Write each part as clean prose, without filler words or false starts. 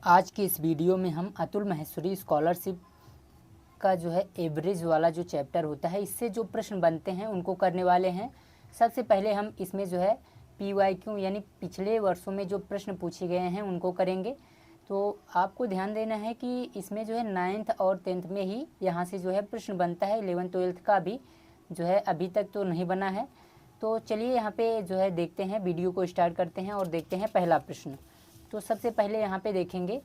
आज की इस वीडियो में हम अतुल माहेश्वरी स्कॉलरशिप का जो है एवरेज वाला जो चैप्टर होता है इससे जो प्रश्न बनते हैं उनको करने वाले हैं। सबसे पहले हम इसमें जो है PYQ यानी पिछले वर्षों में जो प्रश्न पूछे गए हैं उनको करेंगे। तो आपको ध्यान देना है कि इसमें जो है 9th और 10th में ही यहाँ से जो है प्रश्न बनता है। 11th 12th का भी जो है अभी तक तो नहीं बना है। तो चलिए यहाँ पे जो है देखते हैं, वीडियो को स्टार्ट करते हैं और देखते हैं पहला प्रश्न। तो सबसे पहले यहाँ पे देखेंगे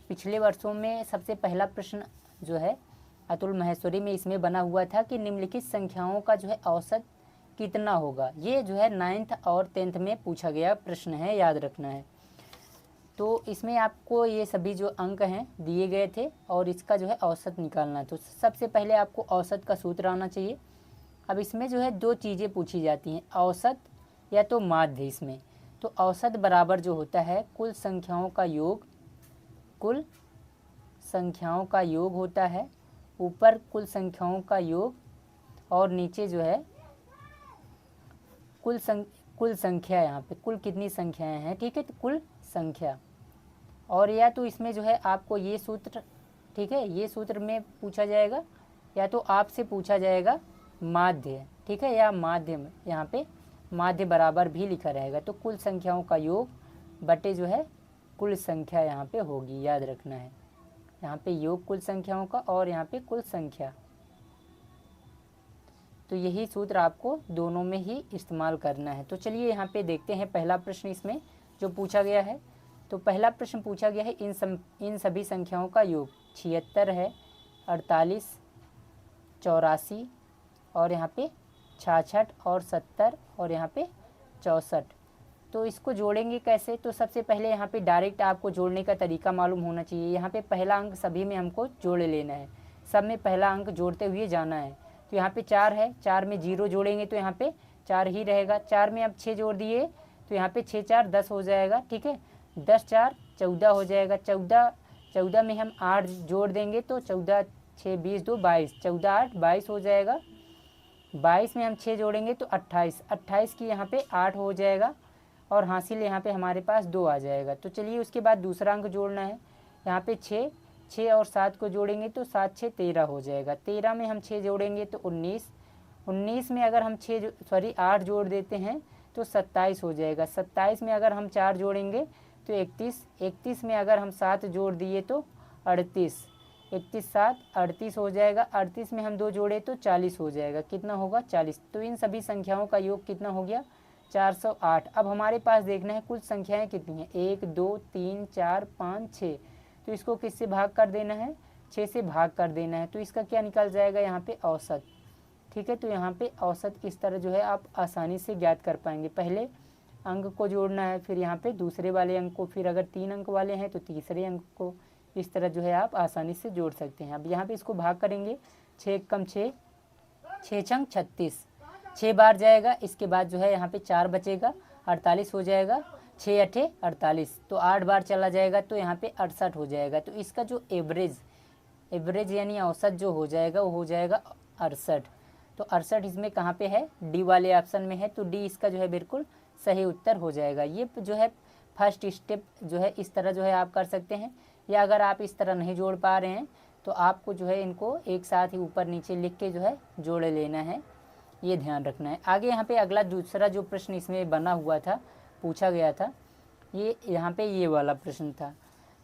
पिछले वर्षों में सबसे पहला प्रश्न जो है अतुल माहेश्वरी में इसमें बना हुआ था कि निम्नलिखित संख्याओं का जो है औसत कितना होगा। ये जो है 9th और 10th में पूछा गया प्रश्न है, याद रखना है। तो इसमें आपको ये सभी जो अंक हैं दिए गए थे और इसका जो है औसत निकालना है। तो सबसे पहले आपको औसत का सूत्र आना चाहिए। अब इसमें जो है दो चीज़ें पूछी जाती हैं, औसत या तो माध्य। इसमें तो औसत बराबर जो होता है कुल संख्याओं का योग, कुल संख्याओं का योग होता है। ऊपर कुल संख्याओं का योग और नीचे जो है कुल संख्या, यहाँ पे कुल कितनी संख्याएं हैं, ठीक है, तो कुल संख्या। और या तो इसमें जो है आपको ये सूत्र, ठीक है, ये सूत्र में पूछा जाएगा या तो आपसे पूछा जाएगा माध्य, ठीक है, या माध्य में यहाँ पे माध्य बराबर भी लिखा रहेगा। तो कुल संख्याओं का योग बटे जो है कुल संख्या यहाँ पे होगी, याद रखना है। यहाँ पे योग कुल संख्याओं का और यहाँ पे कुल संख्या। तो यही सूत्र आपको दोनों में ही इस्तेमाल करना है। तो चलिए यहाँ पे देखते हैं पहला प्रश्न इसमें जो पूछा गया है। तो पहला प्रश्न पूछा गया है इन सभी संख्याओं का योग 76 है, 48, 84 और यहाँ पे 66 और 70 और यहाँ पे 64। तो इसको जोड़ेंगे कैसे? तो सबसे पहले यहाँ पे डायरेक्ट आपको जोड़ने का तरीका मालूम होना चाहिए। यहाँ पे पहला अंक सभी में हमको जोड़ लेना है, सब में पहला अंक जोड़ते हुए जाना है। तो यहाँ पे 4 है, 4 में 0 जोड़ेंगे तो यहाँ पे 4 ही रहेगा। 4 में अब 6 जोड़ दिए तो यहाँ पे 6 4 10 हो जाएगा, ठीक है, 10 4 14 हो जाएगा। 14 में हम 8 जोड़ देंगे तो 14 6 20 2 22, 14 8 22 हो जाएगा। 22 में हम 6 जोड़ेंगे तो 28, 28 की यहाँ पे 8 हो जाएगा और हासिल यहाँ पे हमारे पास 2 आ जाएगा। तो चलिए उसके बाद दूसरा अंक जोड़ना है। यहाँ पे 6 और 7 को जोड़ेंगे तो 7 6 13 हो जाएगा। 13 में हम 6 जोड़ेंगे तो 19, 19 में अगर हम 8 जोड़ देते हैं तो 27 हो जाएगा। 27 में अगर हम 4 जोड़ेंगे तो 31, 31 में अगर हम 7 जोड़ दिए तो 38, 31 7 38 हो जाएगा। 38 में हम 2 जोड़े तो 40 हो जाएगा। कितना होगा? 40। तो इन सभी संख्याओं का योग कितना हो गया? 408। अब हमारे पास देखना है कुल संख्याएं कितनी हैं, 1 2 3 4 5 6। तो इसको किससे भाग कर देना है? 6 से भाग कर देना है। तो इसका क्या निकल जाएगा? यहाँ पे औसत, ठीक है। तो यहाँ पे औसत इस तरह जो है आप आसानी से ज्ञात कर पाएंगे। पहले अंक को जोड़ना है, फिर यहाँ पे दूसरे वाले अंक को, फिर अगर 3 अंक वाले हैं तो तीसरे अंक को। इस तरह जो है आप आसानी से जोड़ सकते हैं। अब यहाँ पे इसको भाग करेंगे, 6 कम 6, 6 छंग 36, 6 बार जाएगा। इसके बाद जो है यहाँ पे 4 बचेगा, 48 हो जाएगा। 6 अठे 48, तो 8 बार चला जाएगा तो यहाँ पे 68 हो जाएगा। तो इसका जो एवरेज यानी औसत जो हो जाएगा वो हो जाएगा 68। तो 68 इसमें कहाँ पे है? डी वाले ऑप्शन में है। तो डी इसका जो है बिल्कुल सही उत्तर हो जाएगा। ये जो है फर्स्ट स्टेप जो है इस तरह जो है आप कर सकते हैं, या अगर आप इस तरह नहीं जोड़ पा रहे हैं तो आपको जो है इनको एक साथ ही ऊपर नीचे लिख के जो है जोड़ लेना है, ये ध्यान रखना है। आगे यहाँ पे अगला दूसरा जो प्रश्न इसमें बना हुआ था, पूछा गया था, ये यहाँ पे ये वाला प्रश्न था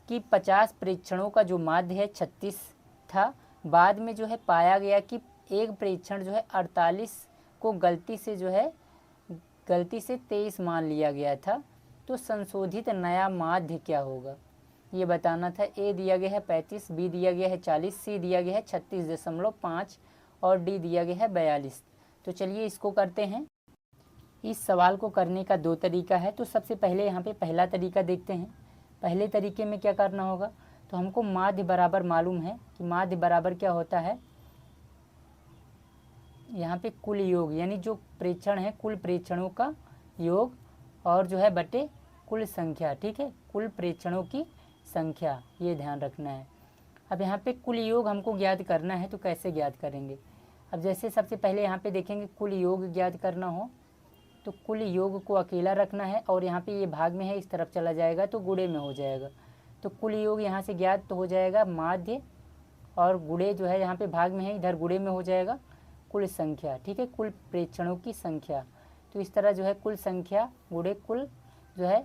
कि 50 प्रेक्षणों का जो माध्य है 36 था। बाद में जो है पाया गया कि एक प्रेक्षण जो है 48 को गलती से 23 मान लिया गया था। तो संशोधित नया माध्य क्या होगा, ये बताना था। ए दिया गया है 35, बी दिया गया है 40, सी दिया गया है 36.5 और डी दिया गया है 42। तो चलिए इसको करते हैं। इस सवाल को करने का 2 तरीका है। तो सबसे पहले यहाँ पे पहला तरीका देखते हैं। पहले तरीके में क्या करना होगा, तो हमको माध्य बराबर मालूम है कि माध्य बराबर क्या होता है, यहाँ पे कुल योग यानी जो प्रेक्षण है कुल प्रेक्षणों का योग और जो है बटे कुल संख्या, ठीक है, कुल प्रेक्षणों की संख्या, ये ध्यान रखना है। अब यहाँ पे कुल योग हमको ज्ञात करना है, तो कैसे ज्ञात करेंगे? अब जैसे सबसे पहले यहाँ पे देखेंगे कुल योग ज्ञात करना हो तो कुल योग को अकेला रखना है और यहाँ पे ये भाग में है, इस तरफ चला जाएगा तो गुणे में हो जाएगा। तो कुल योग यहाँ से ज्ञात तो हो जाएगा माध्य, और गुणे जो है यहाँ पे भाग में है, इधर गुणे में हो जाएगा कुल संख्या। ठीक है, कुल प्रेक्षणों की संख्या। तो इस तरह जो है कुल संख्या गुणे कुल जो है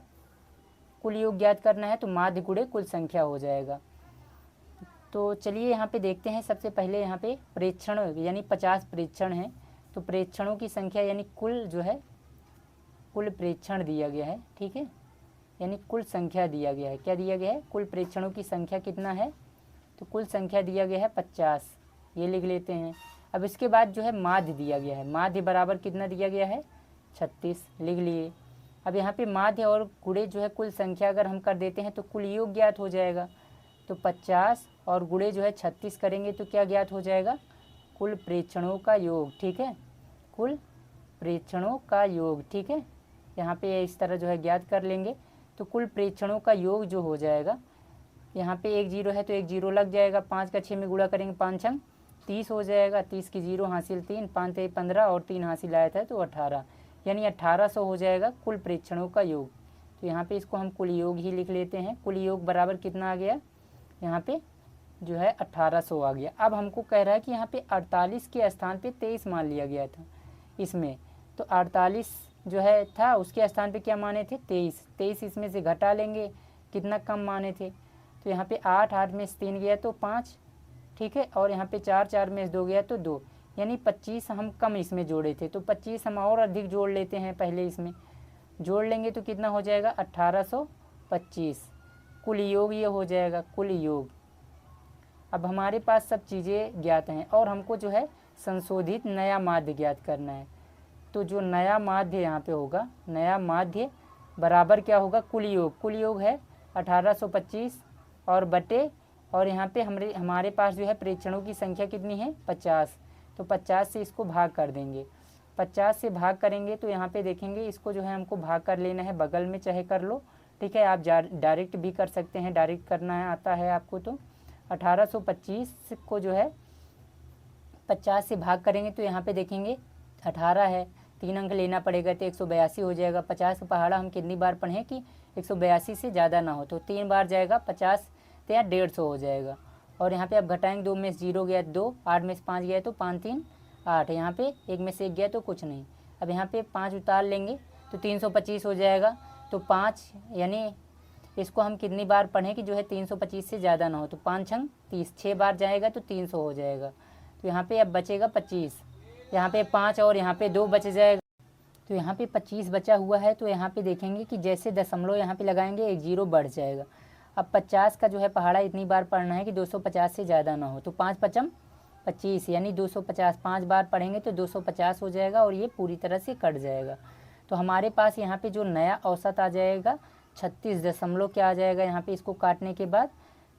कुल योग ज्ञात करना है, तो माध्य गुणे कुल संख्या हो जाएगा। तो चलिए यहाँ पे देखते हैं। सबसे पहले यहाँ पे प्रेक्षण यानी 50 प्रेक्षण हैं, तो प्रेक्षणों की संख्या यानी कुल जो है कुल प्रेक्षण दिया गया है। ठीक है, यानी कुल संख्या दिया गया है। क्या दिया गया है? कुल प्रेक्षणों की संख्या कितना है? तो कुल संख्या दिया गया है 50, ये लिख लेते हैं। अब इसके बाद जो है माध्य दिया गया है, माध्य बराबर कितना दिया गया है? 36, लिख लिए। अब यहाँ पे माध्य और गुणे जो है कुल संख्या अगर हम कर देते हैं तो कुल योग ज्ञात हो जाएगा। तो 50 और गुणे जो है 36 करेंगे तो क्या ज्ञात हो जाएगा? कुल प्रेक्षणों का योग। ठीक है, कुल प्रेक्षणों का योग। ठीक है, यहाँ पे इस तरह जो है ज्ञात कर लेंगे। तो कुल प्रेक्षणों का योग जो हो जाएगा, यहाँ पे 1 0 है तो 1 0 लग जाएगा। 5 का 6 में गुणा करेंगे, 5 छंग 30 हो जाएगा। 30 की 0 हासिल 3, 5 3 15 और 3 हासिल आया था तो 18, यानी 1800 हो जाएगा कुल प्रेक्षणों का योग। तो यहाँ पे इसको हम कुल योग ही लिख लेते हैं। कुल योग बराबर कितना आ गया? यहाँ पे जो है 1800 आ गया। अब हमको कह रहा है कि यहाँ पे 48 के स्थान पे 23 मान लिया गया था इसमें, तो 48 जो है था उसके स्थान पे क्या माने थे? 23 इसमें से घटा लेंगे, कितना कम माने थे? तो यहाँ पे 8 में से 3 गया तो 5। ठीक है, और यहाँ पे 4 में से 2 गया तो 2, यानी 25 हम कम इसमें जोड़े थे, तो 25 हम और अधिक जोड़ लेते हैं। पहले इसमें जोड़ लेंगे तो कितना हो जाएगा? 1825। कुल योग ये हो जाएगा, कुल योग। अब हमारे पास सब चीज़ें ज्ञात हैं और हमको जो है संशोधित नया माध्य ज्ञात करना है। तो जो नया माध्य यहाँ पे होगा, नया माध्य बराबर क्या होगा? कुल योग। कुल योग है 1825 और बटे, और यहाँ पे हमारे पास जो है प्रेक्षणों की संख्या कितनी है? 50। तो 50 से इसको भाग कर देंगे। 50 से भाग करेंगे तो यहाँ पे देखेंगे इसको जो है हमको भाग कर लेना है, बगल में चाहे कर लो। ठीक है, आप डायरेक्ट भी कर सकते हैं, डायरेक्ट करना है आता है आपको। तो 1825 को जो है 50 से भाग करेंगे तो यहाँ पे देखेंगे 18 है, 3 अंक लेना पड़ेगा तो 182 हो जाएगा। 50 का पहाड़ा हम कितनी बार पढ़ें कि 182 से ज़्यादा ना हो, तो 3 बार जाएगा 50 तो यहाँ 150 हो जाएगा। और यहाँ पे अब घटाएंगे, 2 में से 0 गया 2, 8 में से 5 गया तो 5 3 8, यहाँ पे 1 में से 1 गया तो कुछ नहीं। अब यहाँ पे 5 उतार लेंगे तो 325 हो जाएगा। तो 5 यानी इसको हम कितनी बार पढ़ें कि जो है 325 से ज़्यादा ना हो, तो 5 छंग 30, 6 बार जाएगा तो 300 हो जाएगा। तो यहाँ पे अब बचेगा 25, यहाँ पे 5 और यहाँ पे 2 बच जाएगा। तो यहाँ पे 25 बचा हुआ है, तो यहाँ पे देखेंगे कि जैसे दशमलव यहाँ पे लगाएंगे 1 0 बढ़ जाएगा। अब 50 का जो है पहाड़ा इतनी बार पढ़ना है कि 250 से ज़्यादा ना हो, तो 5 5 25 यानी 250, 5 बार पढ़ेंगे तो 250 हो जाएगा और ये पूरी तरह से कट जाएगा। तो हमारे पास यहाँ पे जो नया औसत आ जाएगा 36 दशमलव क्या आ जाएगा? यहाँ पे इसको काटने के बाद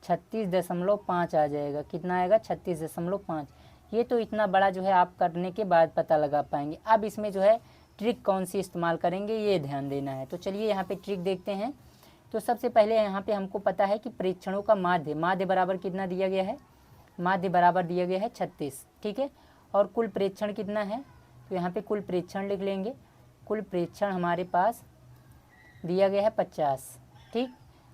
36.5 आ जाएगा। कितना आएगा? 36.5। ये तो इतना बड़ा जो है आप करने के बाद पता लगा पाएंगे। अब इसमें जो है ट्रिक कौन सी इस्तेमाल करेंगे ये ध्यान देना है। तो चलिए यहाँ पे ट्रिक देखते हैं। तो सबसे पहले यहाँ पे हमको पता है कि प्रेक्षणों का माध्य बराबर कितना दिया गया है? माध्य बराबर दिया गया है 36। ठीक है, और कुल प्रेक्षण कितना है? तो यहाँ पे कुल प्रेक्षण लिख लेंगे। कुल प्रेक्षण हमारे पास दिया गया है 50। ठीक,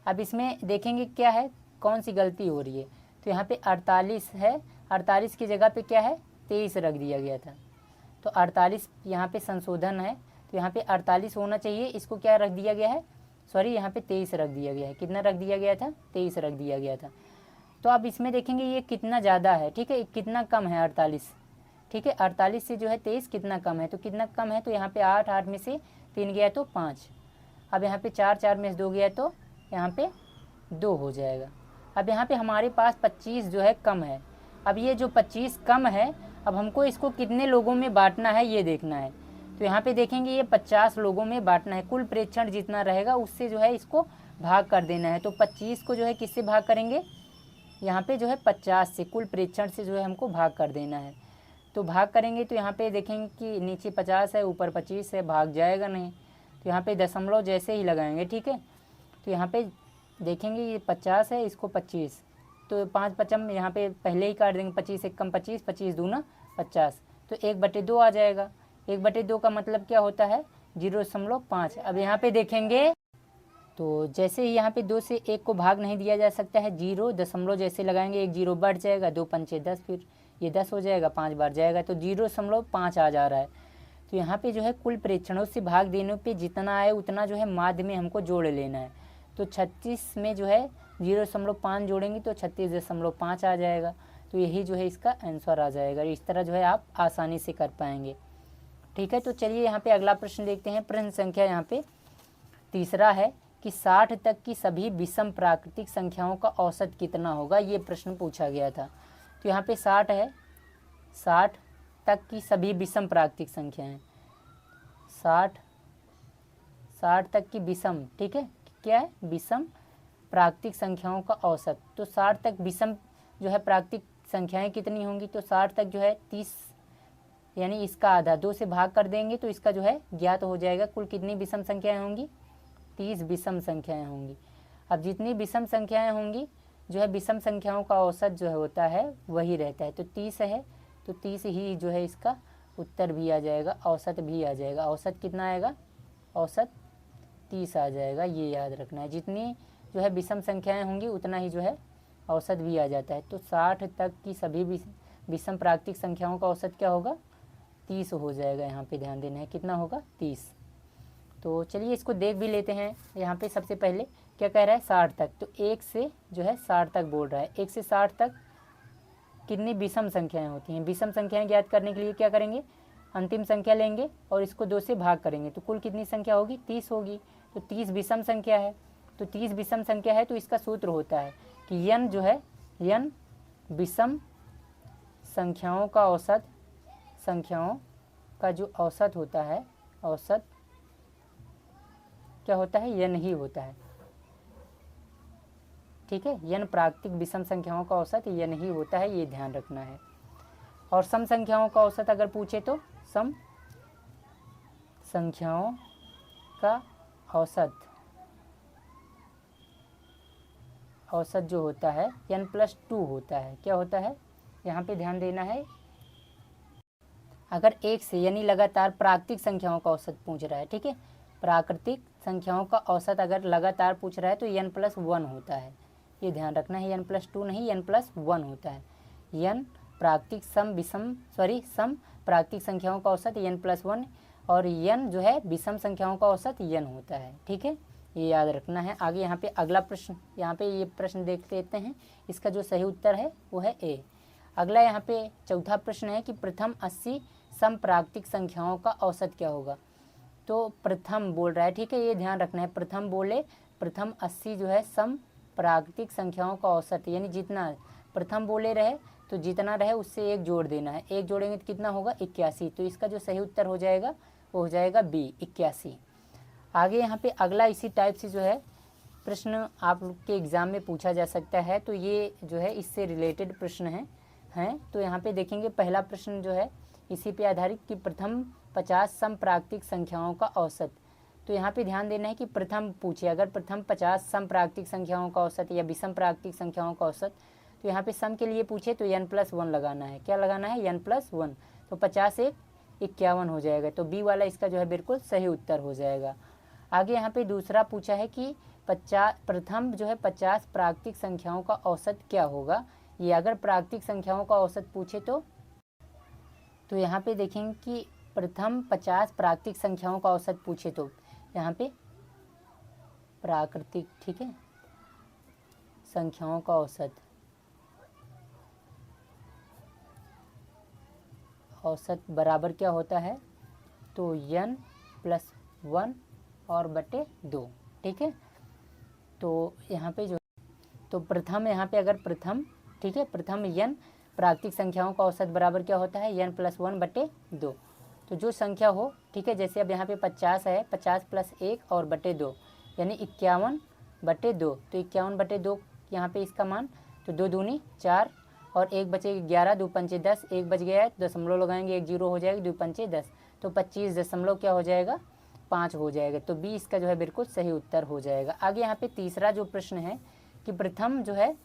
अब इसमें देखेंगे क्या है, कौन सी गलती हो रही है। तो यहाँ पे 48 है, 48 की जगह पे क्या है? 23 रख दिया गया था, तो 48 यहाँ पे संशोधन है। तो यहाँ पे 48 होना चाहिए, इसको क्या रख दिया गया है? सॉरी, यहाँ पे 23 रख दिया गया है। कितना रख दिया गया था? 23 रख दिया गया था। तो अब इसमें देखेंगे ये कितना ज़्यादा है। ठीक है, कितना कम है? 48। ठीक है, 48 से जो है 23 कितना कम है? तो कितना कम है? तो यहाँ पे 8 में से 3 गया तो 5। अब यहाँ पे 4 में से 2 गया तो यहाँ पे 2 हो जाएगा। अब यहाँ पे हमारे पास 25 जो है कम है। अब ये जो 25 कम है, अब हमको इसको कितने लोगों में बांटना है ये देखना है। तो यहाँ पे देखेंगे ये 50 लोगों में बांटना है। कुल प्रेक्षण जितना रहेगा उससे जो है इसको भाग कर देना है। तो 25 को जो है किससे भाग करेंगे? यहाँ पे जो है 50 से, कुल प्रेक्षण से जो है हमको भाग कर देना है। तो भाग करेंगे तो यहाँ पे देखेंगे कि नीचे 50 है, ऊपर 25 है, भाग जाएगा नहीं। तो यहाँ पे दशमलव जैसे ही लगाएंगे। ठीक है, तो यहाँ पे देखेंगे ये 50 है, इसको 25, तो 5 5 यहाँ पे पहले ही काट देंगे। 25 एक कम 25, 25 दूना 50, तो 1/2 आ जाएगा। 1/2 का मतलब क्या होता है? 0.5। अब यहाँ पे देखेंगे तो जैसे ही यहाँ पे 2 से 1 को भाग नहीं दिया जा सकता है, 0 दशमलव जैसे लगाएंगे 1 0 बढ़ जाएगा, 2 पंचे 10, फिर ये 10 हो जाएगा, 5 बार जाएगा तो 0.5 आ जा रहा है। तो यहाँ पे जो है कुल प्रेक्षणों से भाग देने पे जितना आए उतना जो है माध्य में हमको जोड़ लेना है। तो 36 में जो है 0.5 जोड़ेंगे तो 36.5 आ जाएगा। तो यही जो है इसका आंसर आ जाएगा। इस तरह जो है आप आसानी से कर पाएंगे। ठीक है, तो चलिए यहाँ पे अगला प्रश्न देखते हैं। प्रश्न संख्या यहाँ पे तीसरा है कि 60 तक की सभी विषम प्राकृतिक संख्याओं का औसत कितना होगा, ये प्रश्न पूछा गया था। तो यहाँ पे 60 है, 60 तक की सभी विषम प्राकृतिक संख्याएं, 60 तक की विषम, ठीक है, क्या है, विषम प्राकृतिक संख्याओं का औसत। तो 60 तक विषम जो है प्राकृतिक संख्याएं कितनी होंगी, तो 60 तक जो है 30, यानी इसका आधा 2 से भाग कर देंगे तो इसका जो है ज्ञात हो जाएगा कुल कितनी विषम संख्याएं होंगी, 30 विषम संख्याएं होंगी। अब जितनी विषम संख्याएं होंगी जो है विषम संख्याओं का औसत जो है होता है वही रहता है। तो 30 है तो 30 ही जो है इसका उत्तर भी आ जाएगा, औसत भी आ जाएगा। औसत कितना आएगा, औसत 30 आ जाएगा, ये याद रखना है। जितनी जो है विषम संख्याएं होंगी उतना ही जो है औसत भी आ जाता है। तो 60 तक की सभी विषम प्राकृतिक संख्याओं का औसत क्या होगा, 30 हो जाएगा। यहाँ पे ध्यान देना है कितना होगा, 30। तो चलिए इसको देख भी लेते हैं। यहाँ पे सबसे पहले क्या कह रहा है, 60 तक। तो 1 से जो है 60 तक बोल रहा है। 1 से 60 तक कितनी विषम संख्याएं होती हैं। विषम संख्याएं ज्ञात करने के लिए क्या करेंगे, अंतिम संख्या लेंगे और इसको 2 से भाग करेंगे तो कुल कितनी संख्या होगी, 30 होगी। तो 30 विषम संख्या है। तो 30 विषम संख्या है तो इसका सूत्र होता है कि n जो है, n विषम संख्याओं का औसत, संख्याओं का जो औसत होता है, औसत क्या होता है, n ही होता है। ठीक है, n प्राकृतिक विषम संख्याओं का औसत n ही होता है, ये ध्यान रखना है। और सम संख्याओं का औसत अगर पूछे तो सम संख्याओं का औसत, औसत जो होता है n+2 होता है। क्या होता है, यहाँ पे ध्यान देना है। अगर 1 से यानी लगातार प्राकृतिक संख्याओं का औसत पूछ रहा है, ठीक है, प्राकृतिक संख्याओं का औसत अगर लगातार पूछ रहा है तो n+1 होता है, ये ध्यान रखना है। n+2 नहीं, n+1 होता है। n प्राकृतिक सम प्राकृतिक संख्याओं का औसत n+1 और n जो है विषम संख्याओं का औसत n होता है। ठीक है, ये याद रखना है। आगे यहाँ पे अगला प्रश्न, यहाँ पे ये प्रश्न देख लेते हैं। इसका जो सही उत्तर है वो है ए। अगला यहाँ पे चौथा प्रश्न है कि प्रथम 80 सम प्राकृतिक संख्याओं का औसत क्या होगा। तो प्रथम बोल रहा है, ठीक है, ये ध्यान रखना है। प्रथम बोले, प्रथम 80 जो है सम प्राकृतिक संख्याओं का औसत, यानी जितना प्रथम बोले रहे तो जितना रहे उससे 1 जोड़ देना है। 1 जोड़ेंगे तो कितना होगा, 81। तो इसका जो सही उत्तर हो जाएगा वो हो जाएगा बी, 81। आगे यहाँ पे अगला इसी टाइप से जो है प्रश्न आप लोग के एग्ज़ाम में पूछा जा सकता है। तो ये जो है इससे रिलेटेड प्रश्न हैं। तो यहाँ पे देखेंगे पहला प्रश्न जो है इसी पे आधारित कि प्रथम 50 सम प्राकृतिक संख्याओं का औसत। तो यहाँ पे ध्यान देना है कि प्रथम पूछे, अगर प्रथम 50 सम प्राकृतिक संख्याओं का औसत या विषम प्राकृतिक संख्याओं का औसत, तो यहाँ पे सम के लिए पूछे तो n+1 लगाना है। क्या लगाना है, n+1। तो 50 से 51 हो जाएगा। तो बी वाला इसका जो है बिल्कुल सही उत्तर हो जाएगा। आगे यहाँ पे दूसरा पूछा है कि प्रथम जो है 50 प्राकृतिक संख्याओं का औसत क्या होगा। ये अगर प्राकृतिक संख्याओं का औसत पूछे तो यहाँ पे देखेंगे कि प्रथम 50 प्राकृतिक संख्याओं का औसत पूछे तो यहाँ पे प्राकृतिक, ठीक है, संख्याओं का औसत बराबर क्या होता है, तो n+1 और बटे 2। ठीक है, तो यहाँ पे जो तो प्रथम, यहाँ पे अगर प्रथम, ठीक है, प्रथम n प्राकृतिक संख्याओं का औसत बराबर क्या होता है, n+1 बटे 2। तो जो संख्या हो, ठीक है, जैसे अब यहाँ पे 50 है, 50 + 1 और बटे 2 यानी 51 बटे 2। तो 51 बटे 2 यहाँ पे इसका मान, तो 2 दूनी 4 और 1 बचे 11, 2 पंचे 10, 1 बच गया है, दशमलव लगाएंगे, 1 0 हो जाएगा, 2 पंचे 10, तो 25 दशमलव क्या हो जाएगा, 5 हो जाएगा। तो बी इसका जो है बिल्कुल सही उत्तर हो जाएगा। आगे यहाँ पे तीसरा जो प्रश्न है कि प्रथम जो है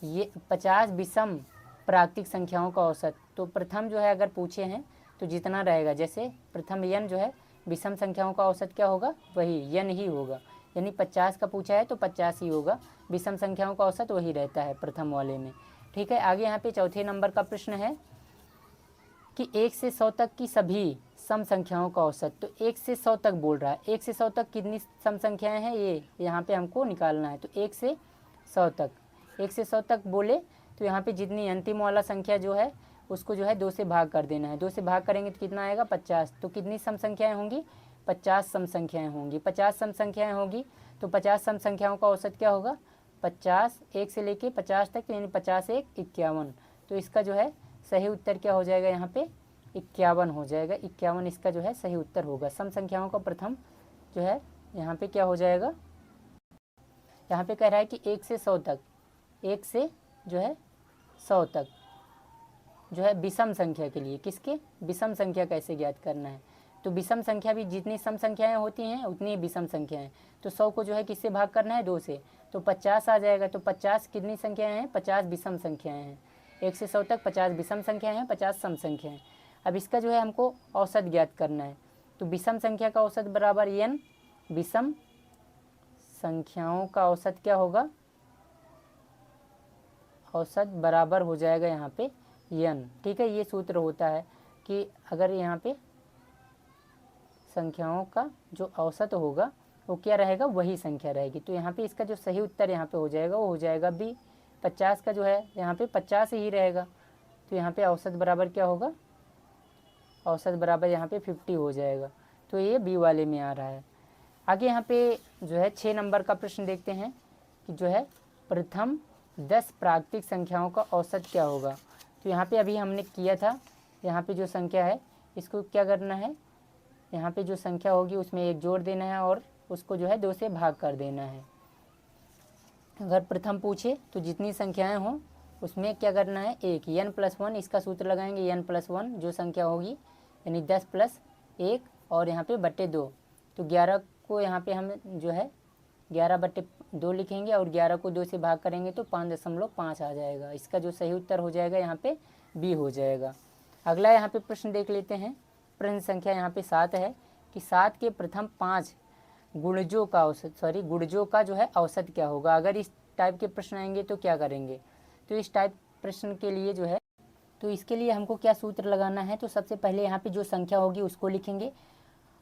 ये 50 विषम प्राकृतिक संख्याओं का औसत। तो प्रथम जो है अगर पूछे हैं तो जितना रहेगा, जैसे प्रथम n जो है विषम संख्याओं का औसत क्या होगा, वही n ही होगा, यानी 50 का पूछा है तो 50 ही होगा। विषम संख्याओं का औसत वही रहता है प्रथम वाले में। ठीक है, आगे यहाँ पे चौथे नंबर का प्रश्न है कि 1 से 100 तक की सभी सम संख्याओं का औसत। तो 1 से 100 तक बोल रहा है, 1 से 100 तक कितनी सम संख्याएं हैं ये यहाँ पे हमको निकालना है। तो 1 से 100 तक, 1 से 100 तक बोले तो यहाँ पे जितनी अंतिम वाला संख्या जो है उसको जो है 2 से भाग कर देना है। 2 से भाग करेंगे तो कितना आएगा 50। तो कितनी सम संख्याएं होंगी 50 सम संख्याएं होंगी। 50 सम संख्याएं होगी तो 50 सम संख्याओं का औसत क्या होगा 50, 1 से लेके 50 तक, यानी 50 1 51। तो इसका जो है सही उत्तर क्या हो जाएगा यहाँ पे 51 हो जाएगा। 51 इसका जो है सही उत्तर होगा। सम संख्याओं का प्रथम जो है यहाँ पे क्या हो जाएगा, यहाँ पे कह रहा है कि 1 से 100 तक, 1 से जो है 100 तक जो है विषम संख्या के लिए, किसके विषम संख्या कैसे ज्ञात करना है। तो विषम संख्या भी जितनी सम संख्याएं होती हैं उतनी ही विषम संख्याएं। तो 100 को जो है किससे भाग करना है 2 से, तो 50 आ जाएगा। तो 50 कितनी संख्याएं हैं 50 विषम संख्याएं हैं। 1 से 100 तक 50 विषम संख्याएं हैं, 50 सम संख्याएं। अब इसका जो है हमको औसत ज्ञात करना है। तो विषम संख्या का औसत बराबर n, विषम संख्याओं का औसत क्या होगा, औसत बराबर हो जाएगा यहाँ पे n। ठीक है, ये सूत्र होता है कि अगर यहाँ पे संख्याओं का जो औसत होगा वो क्या रहेगा, वही संख्या रहेगी। तो यहाँ पे इसका जो सही उत्तर यहाँ पे हो जाएगा वो हो जाएगा बी। 50 का जो है यहाँ पे 50 ही रहेगा। तो यहाँ पे औसत बराबर क्या होगा, औसत बराबर यहाँ पे 50 हो जाएगा। तो ये बी वाले में आ रहा है। आगे यहाँ पे जो है 6 नंबर का प्रश्न देखते हैं कि जो है प्रथम 10 प्राकृतिक संख्याओं का औसत क्या होगा। तो यहाँ पे अभी हमने किया था, यहाँ पे जो संख्या है इसको क्या करना है, यहाँ पे जो संख्या होगी उसमें 1 जोड़ देना है और उसको जो है 2 से भाग कर देना है। अगर प्रथम पूछे तो जितनी संख्याएं हों उसमें क्या करना है 1, n+1 इसका सूत्र लगाएंगे। n+1 जो संख्या होगी यानी 10 + 1 और यहाँ पे बट्टे 2। तो 11 को यहाँ पे हम जो है 11/2 लिखेंगे और 11 को 2 से भाग करेंगे तो 5.5 आ जाएगा। इसका जो सही उत्तर हो जाएगा यहाँ पे बी हो जाएगा। अगला यहाँ पे प्रश्न देख लेते हैं। प्रश्न संख्या यहाँ पे 7 है कि 7 के प्रथम 5 गुणजों का औसत, गुणजों का जो है औसत क्या होगा। अगर इस टाइप के प्रश्न आएंगे तो क्या करेंगे। तो इस टाइप प्रश्न के लिए जो है तो इसके लिए हमको क्या सूत्र लगाना है। तो सबसे पहले यहाँ पे जो संख्या होगी उसको लिखेंगे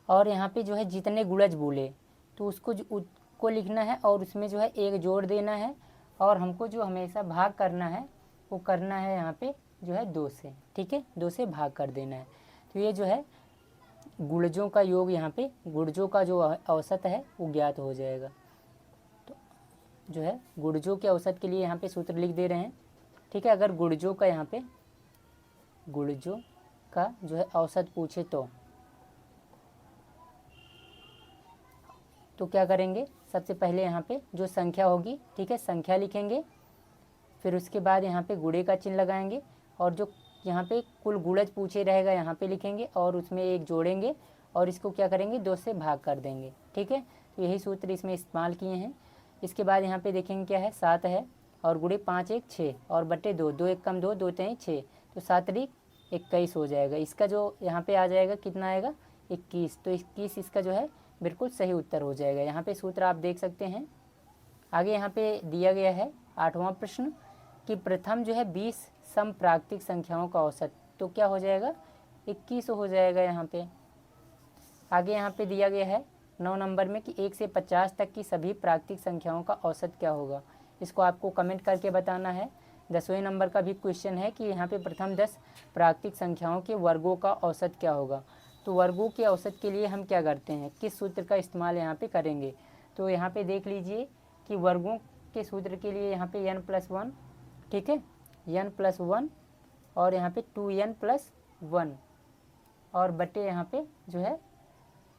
और यहाँ पे जो है जितने गुणज बोले तो उसको लिखना है और उसमें जो है 1 जोड़ देना है और हमको जो हमेशा भाग करना है वो करना है यहाँ पे जो है 2 से। ठीक है, 2 से भाग कर देना है। तो ये जो है गुणजों का योग, यहाँ पे गुणजों का जो औसत है वो ज्ञात हो जाएगा। तो जो है गुणजों के औसत के लिए यहाँ पे सूत्र लिख दे रहे हैं। ठीक है, अगर गुणजों का यहाँ पे गुणजों का जो है औसत पूछे तो क्या करेंगे, सबसे पहले यहाँ पे जो संख्या होगी, ठीक है, संख्या लिखेंगे, फिर उसके बाद यहाँ पे गुणे का चिन्ह लगाएंगे और जो यहाँ पे कुल गुणज पूछे रहेगा यहाँ पे लिखेंगे और उसमें 1 जोड़ेंगे और इसको क्या करेंगे 2 से भाग कर देंगे। ठीक है, तो यही सूत्र इसमें इस्तेमाल किए हैं। इसके बाद यहाँ पे देखेंगे क्या है 7 है और गुणे 5 1 6 और बट्टे 2, 2 1 कम 2, 2 3 6, तो 7 3 21 हो जाएगा। इसका जो यहाँ पे आ जाएगा कितना आएगा 21। तो 21 इसका जो है बिल्कुल सही उत्तर हो जाएगा। यहाँ पे सूत्र आप देख सकते हैं। आगे यहाँ पे दिया गया है 8वां प्रश्न कि प्रथम जो है 20 सम प्राकृतिक संख्याओं का औसत। तो क्या हो जाएगा 21 हो जाएगा यहाँ पे। आगे यहाँ पे दिया गया है 9 नंबर में कि 1 से 50 तक की सभी प्राकृतिक संख्याओं का औसत क्या होगा। इसको आपको कमेंट करके बताना है। 10वें नंबर का भी क्वेश्चन है कि यहाँ पे प्रथम 10 प्राकृतिक संख्याओं के वर्गों का औसत क्या होगा। तो वर्गों के औसत के लिए हम क्या करते हैं, किस सूत्र का इस्तेमाल यहाँ पे करेंगे। तो यहाँ पे देख लीजिए कि वर्गों के सूत्र के लिए यहाँ पे n+1, ठीक है, n+1 और यहाँ पे 2n+1 और बटे यहाँ पे जो है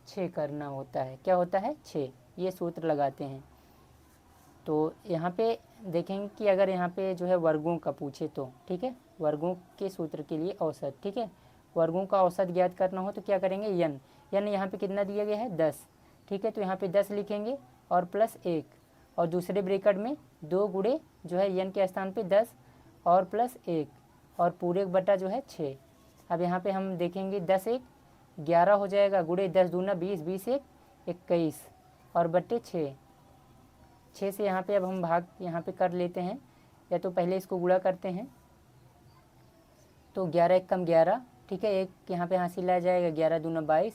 6 करना होता है। क्या होता है 6, ये सूत्र लगाते हैं। तो यहाँ पे देखेंगे कि अगर यहाँ पे जो है वर्गों का पूछे तो, ठीक है, वर्गों के सूत्र के लिए औसत, ठीक है, वर्गों का औसत ज्ञात करना हो तो क्या करेंगे n यहाँ पे कितना दिया गया है 10। ठीक है, तो यहाँ पे 10 लिखेंगे और +1 और दूसरे ब्रैकेट में 2 गुणे जो है n के स्थान पे 10 और +1 और पूरे बटा जो है 6। अब यहाँ पे हम देखेंगे 10 1 11 हो जाएगा, गुणे 10 दूना 20, 20 1 21 और बट्टे 6 6 से यहाँ पे अब हम भाग यहाँ पे कर लेते हैं, या तो पहले इसको गुणा करते हैं। तो 11 एक कम 11, ठीक है, एक यहाँ पे हासिल आ जाएगा, 11 दूना 22,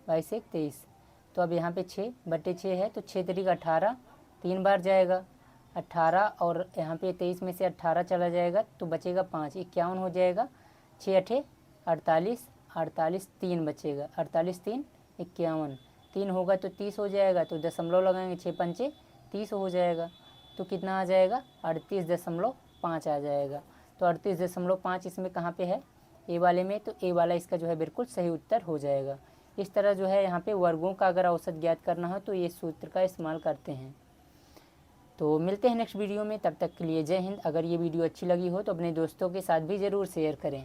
22 एक 23। तो अब यहाँ पे 6 बटे 6 है, तो 6 तरीका 18, 3 बार जाएगा 18, और यहाँ पे 23 में से 18 चला जाएगा तो बचेगा 5, 51 हो जाएगा। 6 अठे 48, 48 3 बचेगा, 48 3 51, 3 होगा तो 30 हो जाएगा, तो दशमलव लगाएंगे, 6 पंचे 30 हो जाएगा। तो कितना आ जाएगा, 38.5 आ जाएगा। तो 38.5 इसमें कहाँ पे है, ए वाले में, तो ए वाला इसका जो है बिल्कुल सही उत्तर हो जाएगा। इस तरह जो है यहाँ पे वर्गों का अगर औसत ज्ञात करना हो तो ये सूत्र का इस्तेमाल करते हैं। तो मिलते हैं नेक्स्ट वीडियो में, तब तक के लिए जय हिंद। अगर ये वीडियो अच्छी लगी हो तो अपने दोस्तों के साथ भी ज़रूर शेयर करें।